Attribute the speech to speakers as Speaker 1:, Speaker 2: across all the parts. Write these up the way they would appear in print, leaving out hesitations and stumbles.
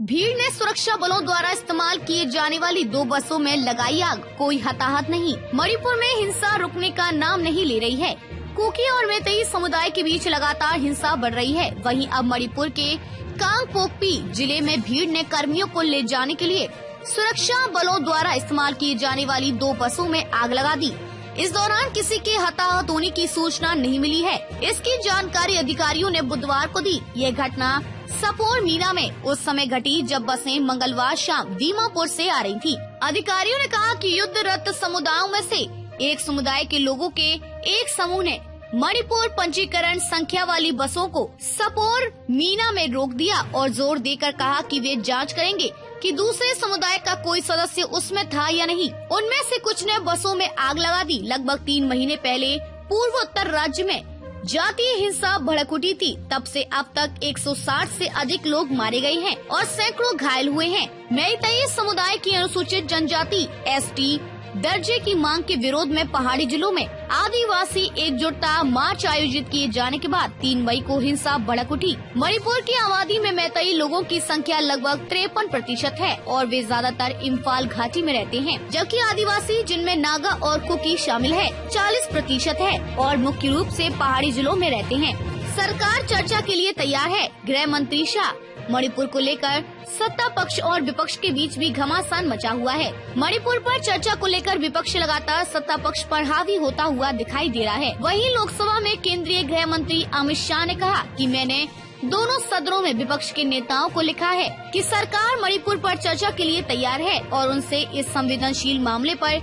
Speaker 1: भीड़ ने सुरक्षा बलों द्वारा इस्तेमाल किए जाने वाली 2 बसों में लगाई आग, कोई हताहत नहीं। मणिपुर में हिंसा रुकने का नाम नहीं ले रही है। कुकी और मैतेई समुदाय के बीच लगातार हिंसा बढ़ रही है। वहीं अब मणिपुर के कांगपोकपी जिले में भीड़ ने कर्मियों को ले जाने के लिए सुरक्षा बलों द्वारा इस्तेमाल किए जाने वाली 2 बसों में आग लगा दी। इस दौरान किसी के हताहत होने की सूचना नहीं मिली है। इसकी जानकारी अधिकारियों ने बुधवार को दी। ये घटना सपोर मीना में उस समय घटी जब बसें मंगलवार शाम दीमापुर से आ रही थी। अधिकारियों ने कहा कि युद्धरत समुदायों में से एक समुदाय के लोगों के एक समूह ने मणिपुर पंजीकरण संख्या वाली बसों को सपोर मीना में रोक दिया और जोर देकर कहा कि वे जांच करेंगे कि दूसरे समुदाय का कोई सदस्य उसमें था या नहीं। उनमें से कुछ ने बसों में आग लगा दी। लगभग 3 महीने पहले पूर्वोत्तर राज्य में जातीय हिंसा भड़क उठी थी। तब से अब तक 160 से अधिक लोग मारे गए हैं और सैकड़ों घायल हुए हैं। मैतेई समुदाय की अनुसूचित जनजाति ST दर्जे की मांग के विरोध में पहाड़ी जिलों में आदिवासी एकजुटता मार्च आयोजित किए जाने के बाद 3 मई को हिंसा भड़क उठी। मणिपुर की आबादी में मैतेई लोगों की संख्या लगभग 53% है और वे ज्यादातर इम्फाल घाटी में रहते हैं, जबकि आदिवासी जिनमें नागा और कुकी शामिल है 40% है और मुख्य रूप से पहाड़ी जिलों में रहते हैं। सरकार चर्चा के लिए तैयार है। गृह मंत्री शाह मणिपुर को लेकर सत्ता पक्ष और विपक्ष के बीच भी घमासान मचा हुआ है। मणिपुर पर चर्चा को लेकर विपक्ष लगातार सत्ता पक्ष पर हावी होता हुआ दिखाई दे रहा है। वहीं लोकसभा में केंद्रीय गृह मंत्री अमित शाह ने कहा कि मैंने दोनों सदनों में विपक्ष के नेताओं को लिखा है कि सरकार मणिपुर पर चर्चा के लिए तैयार है और उनसे इस संवेदनशील मामले पर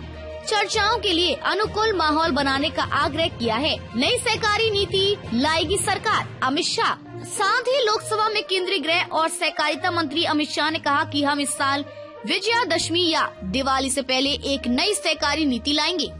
Speaker 1: चर्चाओं के लिए अनुकूल माहौल बनाने का आग्रह किया है। नई सहकारी नीति लाएगी सरकार, अमित शाह। साथ ही लोकसभा में केंद्रीय गृह और सहकारिता मंत्री अमित शाह ने कहा कि हम इस साल विजयादशमी या दिवाली से पहले एक नई सहकारी नीति लाएंगे।